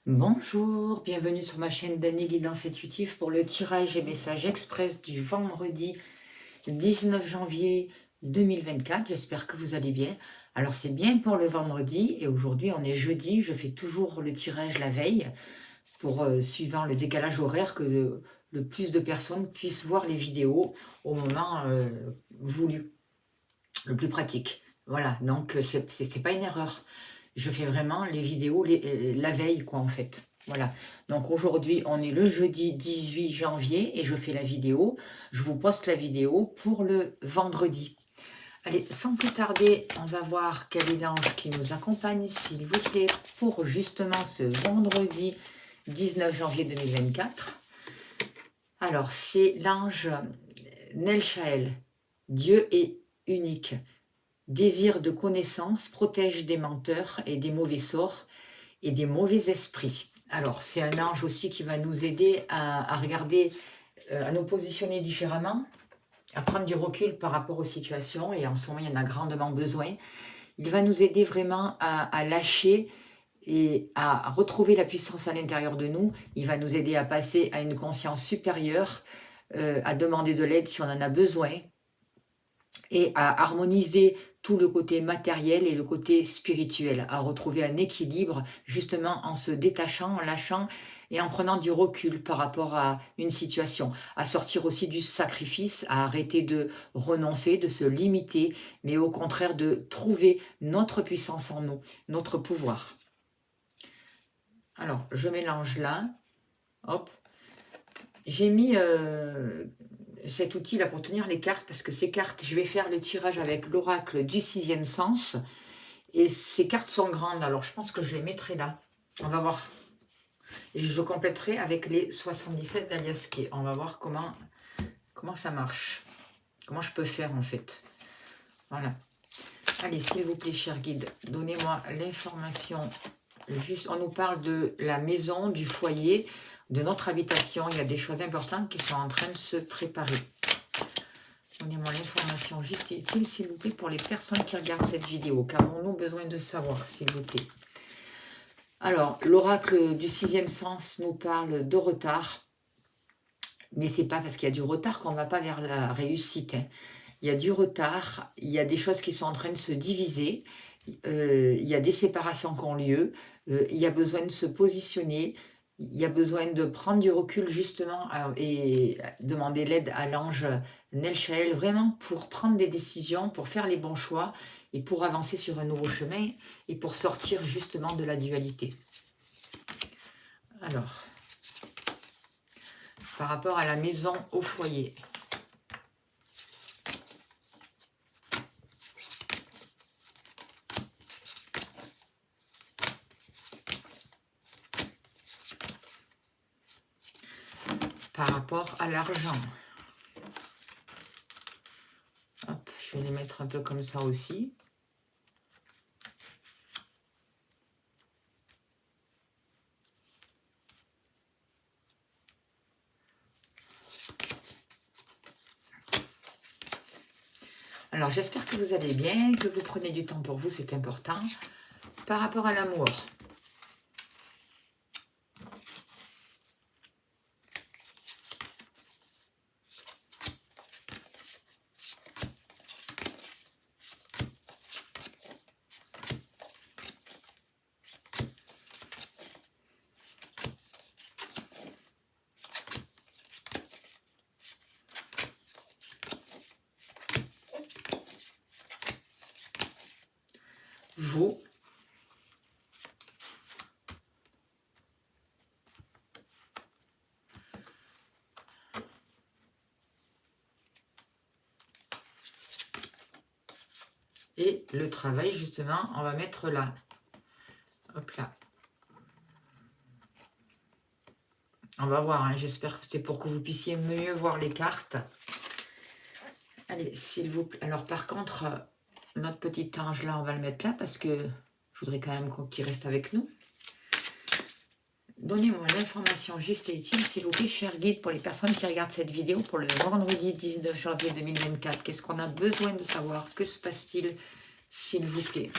Bonjour, bienvenue sur ma chaîne d'Annie Guidance Intuitive pour le tirage et message express du vendredi 19 janvier 2024. J'espère que vous allez bien. Alors c'est bien pour le vendredi et aujourd'hui on est jeudi. Je fais toujours le tirage la veille pour, suivant le décalage horaire, que le plus de personnes puissent voir les vidéos au moment voulu, le plus pratique. Voilà, donc c'est pas une erreur. Je fais vraiment les vidéos la veille, quoi, en fait. Voilà. Donc aujourd'hui, on est le jeudi 18 janvier et je fais la vidéo. Je vous poste la vidéo pour le vendredi. Allez, sans plus tarder, on va voir quel est l'ange qui nous accompagne, s'il vous plaît, pour justement ce vendredi 19 janvier 2024. Alors, c'est l'ange Nelchael. Dieu est unique. Désir de connaissance, protège des menteurs et des mauvais sorts et des mauvais esprits. Alors, c'est un ange aussi qui va nous aider à regarder, à nous positionner différemment, à prendre du recul par rapport aux situations, et en ce moment, il y en a grandement besoin. Il va nous aider vraiment à lâcher et à retrouver la puissance à l'intérieur de nous. Il va nous aider à passer à une conscience supérieure, à demander de l'aide si on en a besoin, et à harmoniser tout le côté matériel et le côté spirituel, à retrouver un équilibre justement en se détachant, en lâchant et en prenant du recul par rapport à une situation, à sortir aussi du sacrifice, à arrêter de renoncer, de se limiter, mais au contraire de trouver notre puissance en nous, notre pouvoir. Alors, je mélange là, hop, j'ai mis cet outil là pour tenir les cartes, parce que ces cartes, je vais faire le tirage avec l'oracle du sixième sens, et ces cartes sont grandes, alors je pense que je les mettrai là, on va voir, et je compléterai avec les 77 d'Alias Kay. On va voir comment ça marche, comment je peux faire en fait. Voilà. Allez, s'il vous plaît, cher guide, donnez-moi l'information. Juste, on nous parle de la maison, du foyer, de notre habitation. Il y a des choses importantes qui sont en train de se préparer. Donnez-moi l'information juste et utile, s'il vous plaît, pour les personnes qui regardent cette vidéo. Qu'avons-nous besoin de savoir, s'il vous plaît? Alors, l'oracle du sixième sens nous parle de retard. Mais c'est pas parce qu'il y a du retard qu'on ne va pas vers la réussite, hein. Il y a du retard, il y a des choses qui sont en train de se diviser, il y a des séparations qui ont lieu, il y a besoin de se positionner, il y a besoin de prendre du recul justement et demander l'aide à l'ange Nelchael, vraiment pour prendre des décisions, pour faire les bons choix et pour avancer sur un nouveau chemin et pour sortir justement de la dualité. Alors, par rapport à la maison, au foyer. Par rapport à l'argent. Hop, je vais les mettre un peu comme ça aussi. Alors, j'espère que vous allez bien, que vous prenez du temps pour vous, c'est important. Par rapport à l'amour. Vous. Et le travail, justement, on va mettre là. Hop là. On va voir, hein, j'espère que c'est pour que vous puissiez mieux voir les cartes. Allez, s'il vous plaît. Alors, par contre, notre petit ange là, on va le mettre là parce que je voudrais quand même qu'il reste avec nous. Donnez-moi l'information juste et utile, s'il vous plaît, cher guide, pour les personnes qui regardent cette vidéo pour le vendredi 19 janvier 2024. Qu'est-ce qu'on a besoin de savoir? Que se passe-t-il, s'il vous plaît?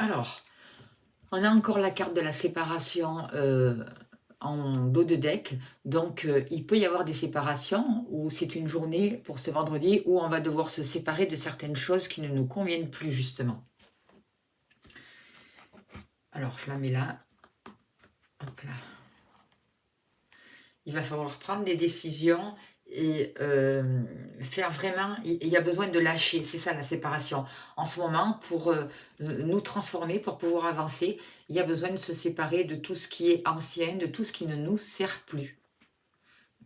Alors, on a encore la carte de la séparation en dos de deck. Donc, il peut y avoir des séparations où c'est une journée pour ce vendredi où on va devoir se séparer de certaines choses qui ne nous conviennent plus, justement. Alors, je la mets là. Hop là. Il va falloir prendre des décisions et faire vraiment... Il y a besoin de lâcher, c'est ça la séparation. En ce moment, pour nous transformer, pour pouvoir avancer, il y a besoin de se séparer de tout ce qui est ancien, de tout ce qui ne nous sert plus.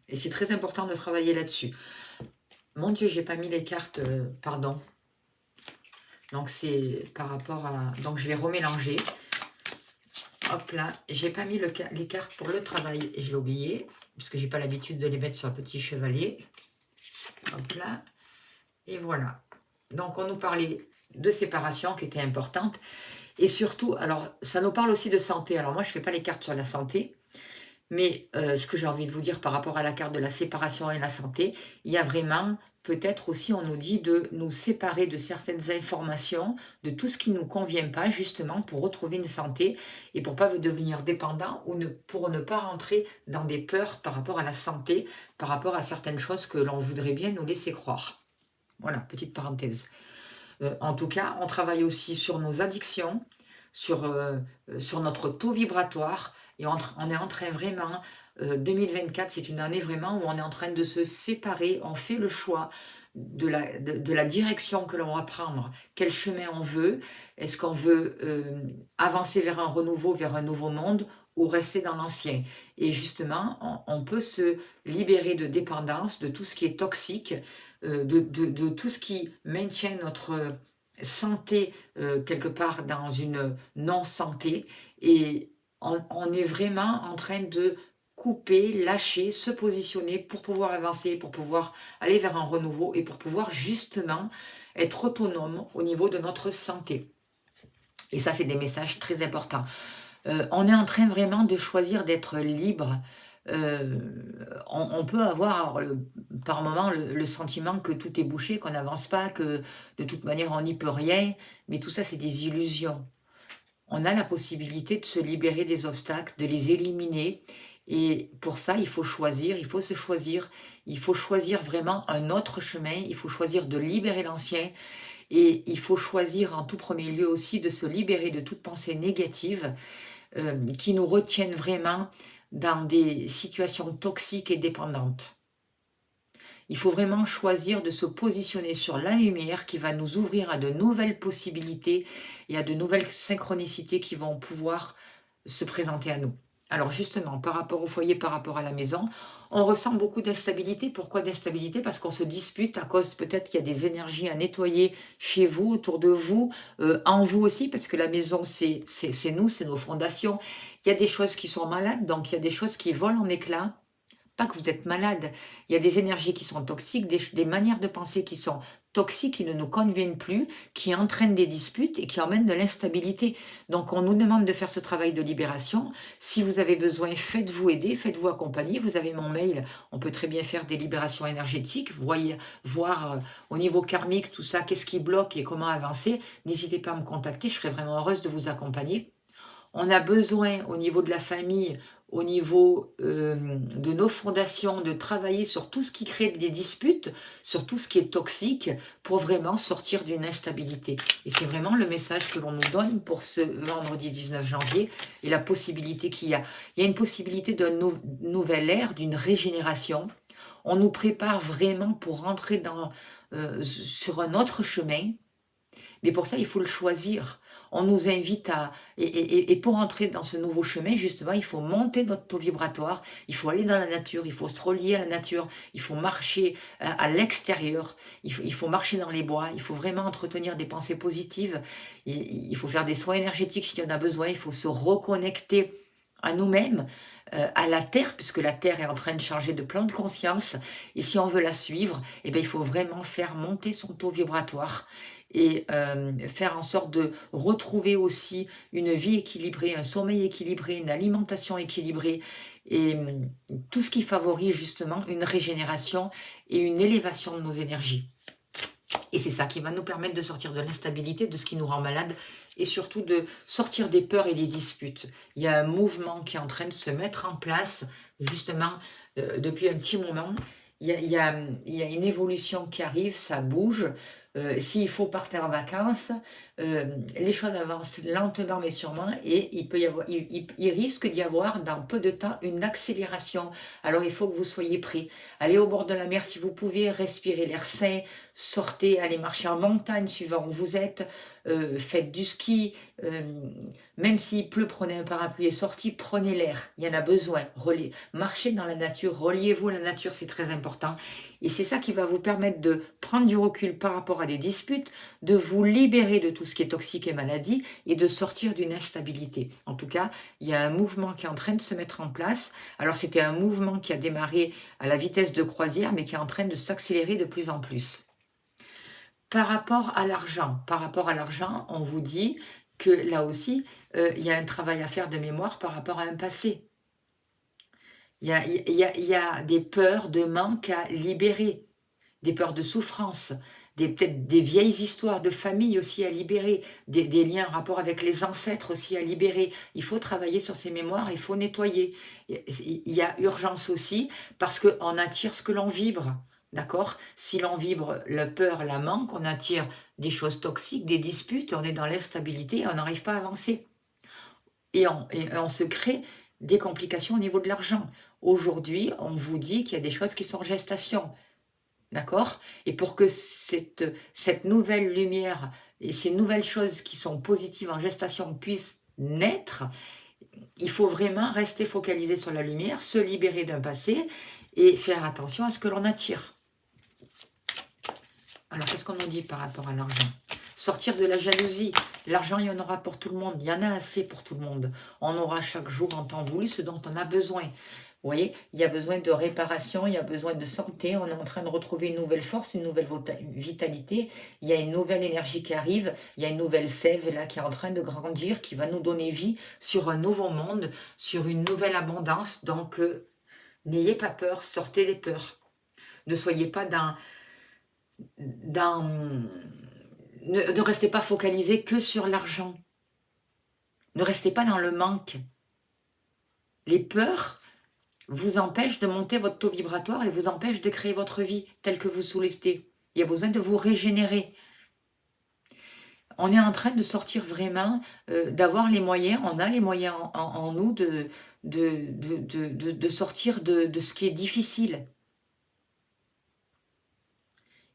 Et c'est très important de travailler là-dessus. Mon Dieu, j'ai pas mis les cartes, pardon. Donc c'est par rapport à... Donc je vais remélanger. Hop là, j'ai pas mis les cartes pour le travail et je l'ai oublié, parce que j'ai pas l'habitude de les mettre sur un petit chevalet. Hop là, et voilà. Donc on nous parlait de séparation qui était importante, et surtout, alors ça nous parle aussi de santé. Alors moi je fais pas les cartes sur la santé, mais ce que j'ai envie de vous dire par rapport à la carte de la séparation et la santé, il y a vraiment... Peut-être aussi, on nous dit de nous séparer de certaines informations, de tout ce qui ne nous convient pas, justement, pour retrouver une santé et pour ne pas devenir dépendant ou pour ne pas rentrer dans des peurs par rapport à la santé, par rapport à certaines choses que l'on voudrait bien nous laisser croire. Voilà, petite parenthèse. En tout cas, on travaille aussi sur nos addictions, sur notre taux vibratoire, et on est en train vraiment... 2024, c'est une année vraiment où on est en train de se séparer, on fait le choix de la direction que l'on va prendre, quel chemin on veut, est-ce qu'on veut avancer vers un renouveau, vers un nouveau monde, ou rester dans l'ancien. Et justement, on peut se libérer de dépendance, de tout ce qui est toxique, de tout ce qui maintient notre santé quelque part dans une non-santé, et on est vraiment en train de couper, lâcher, se positionner pour pouvoir avancer, pour pouvoir aller vers un renouveau et pour pouvoir justement être autonome au niveau de notre santé. Et ça, c'est des messages très importants. On est en train vraiment de choisir d'être libre. On peut avoir par moment le sentiment que tout est bouché, qu'on n'avance pas, que de toute manière on n'y peut rien, mais tout ça c'est des illusions. On a la possibilité de se libérer des obstacles, de les éliminer. Et pour ça, il faut choisir, il faut se choisir, il faut choisir vraiment un autre chemin, il faut choisir de libérer l'ancien, et il faut choisir en tout premier lieu aussi de se libérer de toute pensée négative qui nous retiennent vraiment dans des situations toxiques et dépendantes. Il faut vraiment choisir de se positionner sur la lumière qui va nous ouvrir à de nouvelles possibilités et à de nouvelles synchronicités qui vont pouvoir se présenter à nous. Alors justement, par rapport au foyer, par rapport à la maison, on ressent beaucoup d'instabilité. Pourquoi d'instabilité? Parce qu'on se dispute à cause peut-être qu'il y a des énergies à nettoyer chez vous, autour de vous, en vous aussi, parce que la maison, c'est nous, c'est nos fondations. Il y a des choses qui sont malades, donc il y a des choses qui volent en éclats. Pas que vous êtes malade, il y a des énergies qui sont toxiques, des manières de penser qui sont toxiques, qui ne nous conviennent plus, qui entraînent des disputes et qui emmènent de l'instabilité. Donc on nous demande de faire ce travail de libération. Si vous avez besoin, faites-vous aider, faites-vous accompagner. Vous avez mon mail, on peut très bien faire des libérations énergétiques, voir au niveau karmique tout ça, qu'est-ce qui bloque et comment avancer. N'hésitez pas à me contacter, je serai vraiment heureuse de vous accompagner. On a besoin au niveau de la famille, au niveau de nos fondations, de travailler sur tout ce qui crée des disputes, sur tout ce qui est toxique, pour vraiment sortir d'une instabilité. Et c'est vraiment le message que l'on nous donne pour ce vendredi 19 janvier et la possibilité qu'il y a. Il y a une possibilité d'une nouvelle ère, d'une régénération. On nous prépare vraiment pour rentrer sur un autre chemin. Mais pour ça, il faut le choisir. On nous invite à... Et pour entrer dans ce nouveau chemin, justement, il faut monter notre taux vibratoire, il faut aller dans la nature, il faut se relier à la nature, il faut marcher à l'extérieur, il faut marcher dans les bois, il faut vraiment entretenir des pensées positives, il faut faire des soins énergétiques s'il y en a besoin, il faut se reconnecter à nous-mêmes, à la Terre, puisque la Terre est en train de changer de plan de conscience, et si on veut la suivre, eh bien, il faut vraiment faire monter son taux vibratoire, et faire en sorte de retrouver aussi une vie équilibrée, un sommeil équilibré, une alimentation équilibrée, et tout ce qui favorise justement une régénération et une élévation de nos énergies. Et c'est ça qui va nous permettre de sortir de l'instabilité, de ce qui nous rend malade, et surtout de sortir des peurs et des disputes. Il y a un mouvement qui est en train de se mettre en place, justement, depuis un petit moment. Il y a une évolution qui arrive, ça bouge. S'il faut partir en vacances, les choses avancent lentement mais sûrement, et il risque d'y avoir dans peu de temps une accélération. Alors il faut que vous soyez prêts. Allez au bord de la mer si vous pouvez, respirez l'air sain, sortez, allez marcher en montagne suivant où vous êtes, faites du ski, même s'il pleut, prenez un parapluie et sorti, prenez l'air, il y en a besoin. Marchez dans la nature, reliez-vous à la nature, c'est très important. Et c'est ça qui va vous permettre de prendre du recul par rapport à des disputes, de vous libérer de tout ce qui est toxique et maladie et de sortir d'une instabilité. En tout cas, il y a un mouvement qui est en train de se mettre en place. Alors c'était un mouvement qui a démarré à la vitesse de croisière, mais qui est en train de s'accélérer de plus en plus. Par rapport à l'argent, on vous dit que là aussi, il y a un travail à faire de mémoire par rapport à un passé. Il y a des peurs de manque à libérer, des peurs de souffrance, peut-être des vieilles histoires de famille aussi à libérer, des liens en rapport avec les ancêtres aussi à libérer. Il faut travailler sur ces mémoires, il faut nettoyer. Il y a urgence aussi parce qu'on attire ce que l'on vibre. D'accord? Si l'on vibre la peur, la manque, on attire des choses toxiques, des disputes, on est dans l'instabilité, on n'arrive pas à avancer. Et on se crée des complications au niveau de l'argent. Aujourd'hui, on vous dit qu'il y a des choses qui sont en gestation. D'accord? Et pour que cette nouvelle lumière et ces nouvelles choses qui sont positives en gestation puissent naître, il faut vraiment rester focalisé sur la lumière, se libérer d'un passé et faire attention à ce que l'on attire. Alors, qu'est-ce qu'on nous dit par rapport à l'argent? Sortir de la jalousie. L'argent, il y en aura pour tout le monde. Il y en a assez pour tout le monde. On aura chaque jour en temps voulu ce dont on a besoin. Vous voyez, il y a besoin de réparation, il y a besoin de santé. On est en train de retrouver une nouvelle force, une nouvelle vitalité. Il y a une nouvelle énergie qui arrive. Il y a une nouvelle sève là qui est en train de grandir, qui va nous donner vie sur un nouveau monde, sur une nouvelle abondance. Donc, n'ayez pas peur, sortez des peurs. Ne soyez pas ne restez pas focalisé que sur l'argent. Ne restez pas dans le manque. Les peurs vous empêchent de monter votre taux vibratoire et vous empêchent de créer votre vie telle que vous souhaitez. Il y a besoin de vous régénérer. On est en train de sortir vraiment, d'avoir les moyens, on a les moyens en nous de sortir de ce qui est difficile.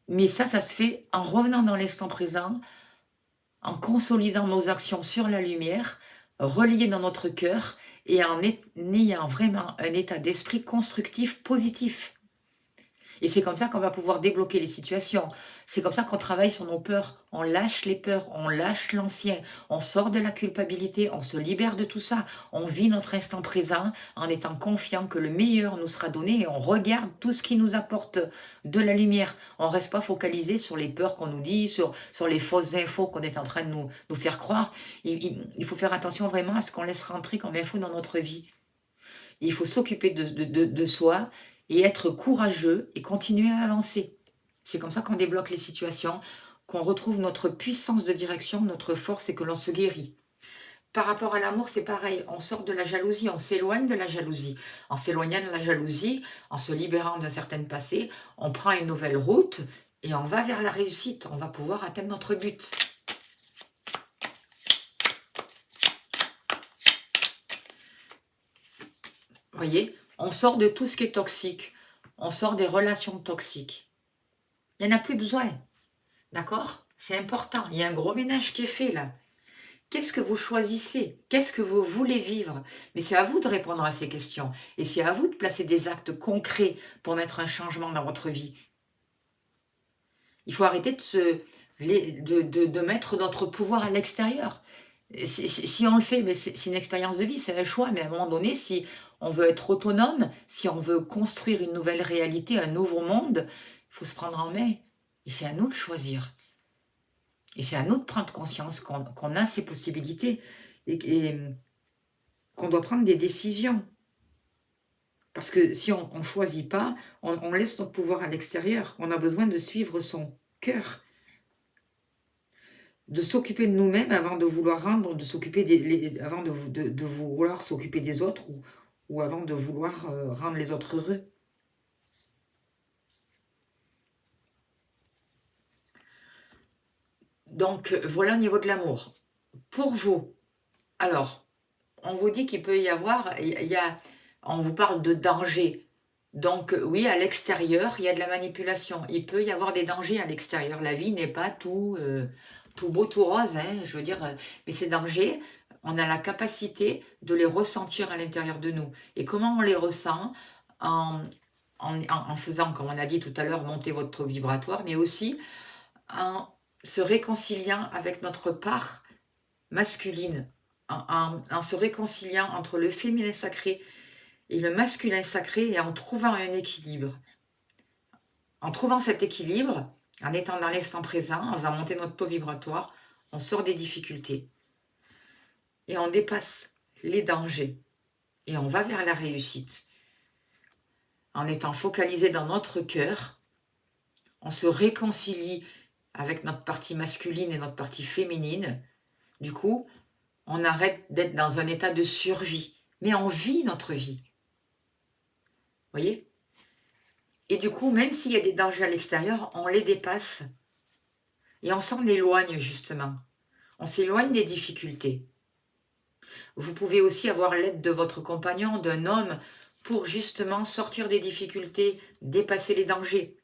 Mais ça se fait en revenant dans l'instant présent, en consolidant nos actions sur la lumière, reliées dans notre cœur et en ayant vraiment un état d'esprit constructif, positif. Et c'est comme ça qu'on va pouvoir débloquer les situations. C'est comme ça qu'on travaille sur nos peurs. On lâche les peurs, on lâche l'ancien, on sort de la culpabilité, on se libère de tout ça. On vit notre instant présent en étant confiant que le meilleur nous sera donné et on regarde tout ce qui nous apporte de la lumière. On ne reste pas focalisé sur les peurs qu'on nous dit, sur les fausses infos qu'on est en train de nous faire croire. Il faut faire attention vraiment à ce qu'on laisse rentrer comme info dans notre vie. Il faut s'occuper de soi et être courageux et continuer à avancer. C'est comme ça qu'on débloque les situations, qu'on retrouve notre puissance de direction, notre force et que l'on se guérit. Par rapport à l'amour, c'est pareil. On sort de la jalousie, on s'éloigne de la jalousie. En s'éloignant de la jalousie, en se libérant d'un certain passé, on prend une nouvelle route et on va vers la réussite. On va pouvoir atteindre notre but. Vous voyez, on sort de tout ce qui est toxique. On sort des relations toxiques. Il n'y en a plus besoin. D'accord? C'est important. Il y a un gros ménage qui est fait là. Qu'est-ce que vous choisissez? Qu'est-ce que vous voulez vivre? Mais c'est à vous de répondre à ces questions. Et c'est à vous de placer des actes concrets pour mettre un changement dans votre vie. Il faut arrêter de mettre notre pouvoir à l'extérieur. Si on le fait, mais c'est une expérience de vie, c'est un choix. Mais à un moment donné, si on veut être autonome, si on veut construire une nouvelle réalité, un nouveau monde, il faut se prendre en main. Et c'est à nous de choisir. Et c'est à nous de prendre conscience qu'on a ces possibilités et qu'on doit prendre des décisions. Parce que si on ne choisit pas, on laisse notre pouvoir à l'extérieur. On a besoin de suivre son cœur. de s'occuper de nous-mêmes avant de vouloir rendre, de s'occuper avant de vouloir s'occuper des autres ou avant de vouloir rendre les autres heureux. Donc, voilà au niveau de l'amour. Pour vous, alors, on vous dit qu'il peut y avoir, on vous parle de danger. Donc, oui, à l'extérieur, il y a de la manipulation. Il peut y avoir des dangers à l'extérieur. La vie n'est pas tout beau, tout rose, hein, je veux dire. Mais ces dangers, on a la capacité de les ressentir à l'intérieur de nous. Et comment on les ressent? En faisant, comme on a dit tout à l'heure, monter votre taux vibratoire, mais aussi en se réconciliant avec notre part masculine, en se réconciliant entre le féminin sacré et le masculin sacré et en trouvant un équilibre. En trouvant cet équilibre, en étant dans l'instant présent, en faisant monter notre taux vibratoire, on sort des difficultés et on dépasse les dangers et on va vers la réussite. En étant focalisé dans notre cœur, on se réconcilie avec notre partie masculine et notre partie féminine. Du coup, on arrête d'être dans un état de survie, mais on vit notre vie. Vous voyez? Et du coup, même s'il y a des dangers à l'extérieur, on les dépasse et on s'en éloigne justement. On s'éloigne des difficultés. Vous pouvez aussi avoir l'aide de votre compagnon, d'un homme, pour justement sortir des difficultés, dépasser les dangers.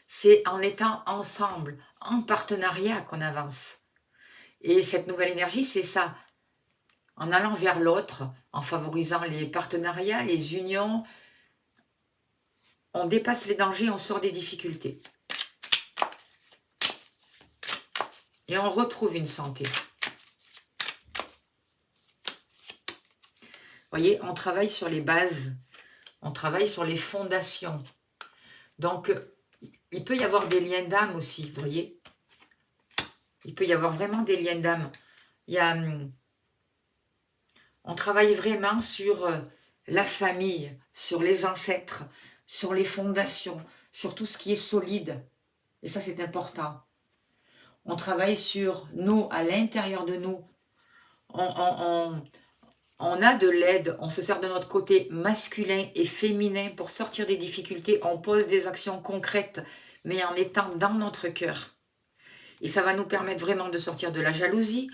C'est en étant ensemble, en partenariat qu'on avance. Et cette nouvelle énergie, c'est ça. En allant vers l'autre, en favorisant les partenariats, les unions, on dépasse les dangers, on sort des difficultés. Et on retrouve une santé. Vous voyez, on travaille sur les bases, on travaille sur les fondations. Donc, il peut y avoir des liens d'âme aussi, vous voyez. Il peut y avoir vraiment des liens d'âme. On travaille vraiment sur la famille, sur les ancêtres, sur les fondations, sur tout ce qui est solide. Et ça, c'est important. On travaille sur nous, à l'intérieur de nous. On a de l'aide, on se sert de notre côté masculin et féminin pour sortir des difficultés. On pose des actions concrètes, mais en étant dans notre cœur. Et ça va nous permettre vraiment de sortir de la jalousie,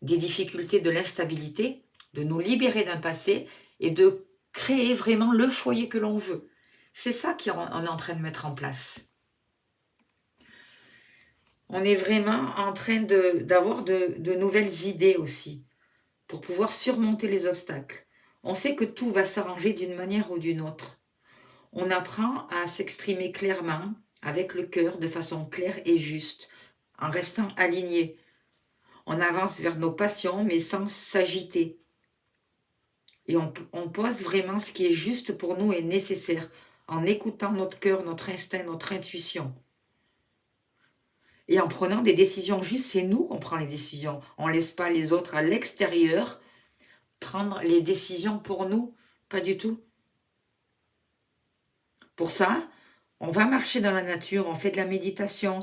des difficultés, de l'instabilité, de nous libérer d'un passé et de créer vraiment le foyer que l'on veut. C'est ça qu'on est en train de mettre en place. On est vraiment en train d'avoir de nouvelles idées aussi pour pouvoir surmonter les obstacles. On sait que tout va s'arranger d'une manière ou d'une autre. On apprend à s'exprimer clairement, avec le cœur, de façon claire et juste, en restant aligné. On avance vers nos passions, mais sans s'agiter. Et on pose vraiment ce qui est juste pour nous et nécessaire, en écoutant notre cœur, notre instinct, notre intuition. Et en prenant des décisions justes, c'est nous qu'on prend les décisions. On ne laisse pas les autres à l'extérieur prendre les décisions pour nous, pas du tout. Pour ça, on va marcher dans la nature, on fait de la méditation,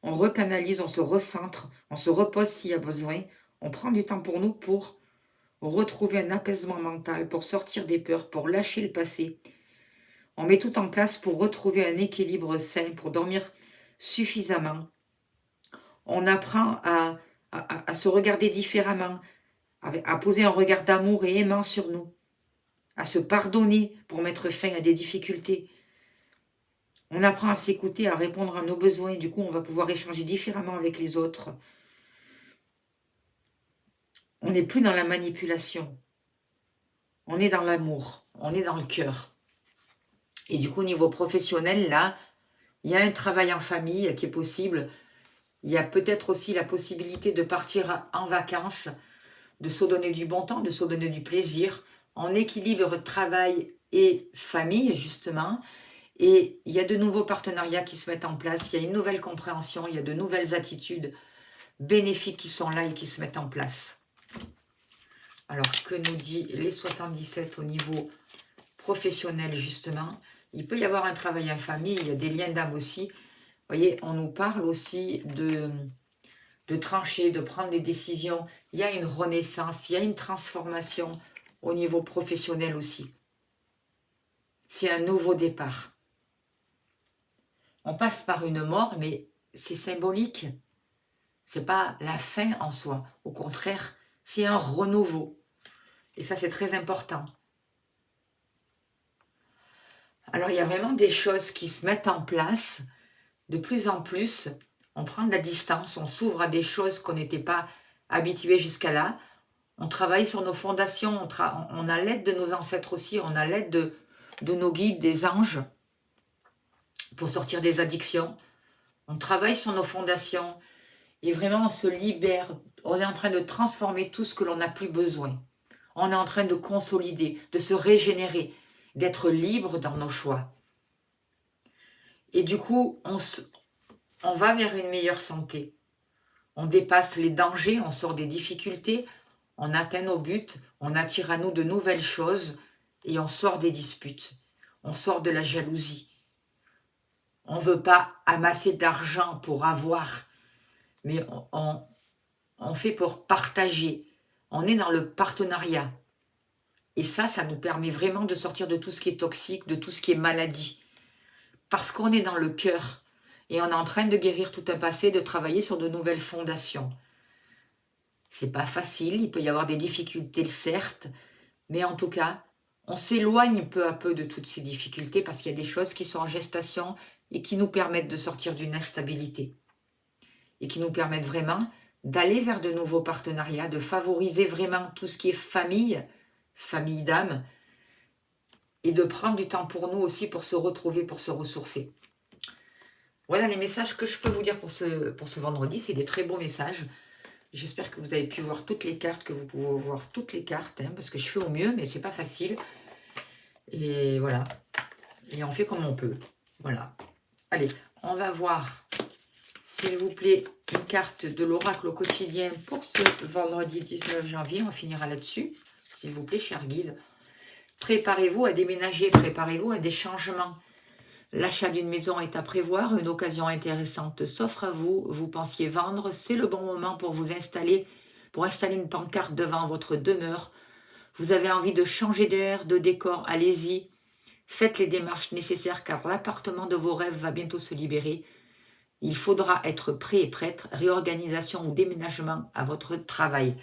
on recanalise, on se recentre, on se repose s'il y a besoin, on prend du temps pour nous pour retrouver un apaisement mental, pour sortir des peurs, pour lâcher le passé. On met tout en place pour retrouver un équilibre sain, pour dormir suffisamment. On apprend à se regarder différemment, à poser un regard d'amour et aimant sur nous, à se pardonner pour mettre fin à des difficultés. On apprend à s'écouter, à répondre à nos besoins, et du coup, on va pouvoir échanger différemment avec les autres. On n'est plus dans la manipulation. On est dans l'amour, on est dans le cœur. Et du coup, au niveau professionnel, là, il y a un travail en famille qui est possible. Il y a peut-être aussi la possibilité de partir en vacances, de se donner du bon temps, de se donner du plaisir, en équilibre travail et famille, justement. Et il y a de nouveaux partenariats qui se mettent en place, il y a une nouvelle compréhension, il y a de nouvelles attitudes bénéfiques qui sont là et qui se mettent en place. Alors, que nous dit les 77 au niveau professionnel, justement? Il peut y avoir un travail en famille, il y a des liens d'âme aussi. Vous voyez, on nous parle aussi de trancher, de prendre des décisions. Il y a une renaissance, il y a une transformation au niveau professionnel aussi. C'est un nouveau départ. On passe par une mort, mais c'est symbolique. C'est pas la fin en soi. Au contraire, c'est un renouveau. Et ça, c'est très important. Alors, il y a vraiment des choses qui se mettent en place. De plus en plus, on prend de la distance, on s'ouvre à des choses qu'on n'était pas habitué jusqu'à là. On travaille sur nos fondations, on a l'aide de nos ancêtres aussi, on a l'aide de nos guides, des anges, pour sortir des addictions. On travaille sur nos fondations et vraiment on se libère. On est en train de transformer tout ce que l'on n'a plus besoin. On est en train de consolider, de se régénérer, d'être libre dans nos choix. Et du coup, on va vers une meilleure santé. On dépasse les dangers, on sort des difficultés, on atteint nos buts, on attire à nous de nouvelles choses et on sort des disputes. On sort de la jalousie. On ne veut pas amasser d'argent pour avoir, mais on fait pour partager. On est dans le partenariat. Et ça nous permet vraiment de sortir de tout ce qui est toxique, de tout ce qui est maladie. Parce qu'on est dans le cœur et on est en train de guérir tout un passé, de travailler sur de nouvelles fondations. C'est pas facile, il peut y avoir des difficultés, certes, mais en tout cas, on s'éloigne peu à peu de toutes ces difficultés parce qu'il y a des choses qui sont en gestation et qui nous permettent de sortir d'une instabilité et qui nous permettent vraiment d'aller vers de nouveaux partenariats, de favoriser vraiment tout ce qui est famille d'âme, et de prendre du temps pour nous aussi pour se retrouver, pour se ressourcer. Voilà les messages que je peux vous dire pour ce vendredi. C'est des très beaux messages. J'espère que vous avez pu voir toutes les cartes, que vous pouvez voir toutes les cartes, hein, parce que je fais au mieux, mais c'est pas facile. Et voilà. Et on fait comme on peut. Voilà. Allez, on va voir, s'il vous plaît, une carte de l'oracle au quotidien pour ce vendredi 19 janvier. On finira là-dessus. S'il vous plaît, cher guide. Préparez-vous à déménager, préparez-vous à des changements. L'achat d'une maison est à prévoir, une occasion intéressante s'offre à vous. Vous pensiez vendre, c'est le bon moment pour vous installer, pour installer une pancarte devant votre demeure. Vous avez envie de changer d'air, de décor, allez-y. Faites les démarches nécessaires car l'appartement de vos rêves va bientôt se libérer. Il faudra être prêt et prête, réorganisation ou déménagement à votre travail.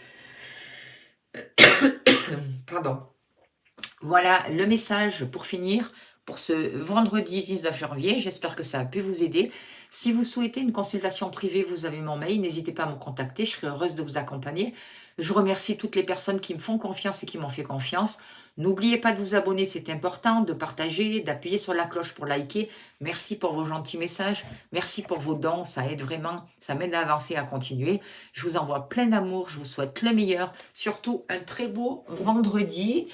Pardon. Voilà le message pour finir pour ce vendredi 19 janvier. J'espère que ça a pu vous aider. Si vous souhaitez une consultation privée, vous avez mon mail. N'hésitez pas à me contacter. Je serai heureuse de vous accompagner. Je remercie toutes les personnes qui me font confiance et qui m'ont fait confiance. N'oubliez pas de vous abonner, c'est important, de partager, d'appuyer sur la cloche pour liker. Merci pour vos gentils messages. Merci pour vos dons. Ça aide vraiment, ça m'aide à avancer, à continuer. Je vous envoie plein d'amour. Je vous souhaite le meilleur. Surtout un très beau vendredi.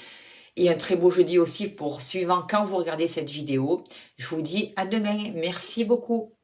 Et un très beau jeudi aussi pour suivant quand vous regardez cette vidéo. Je vous dis à demain. Merci beaucoup.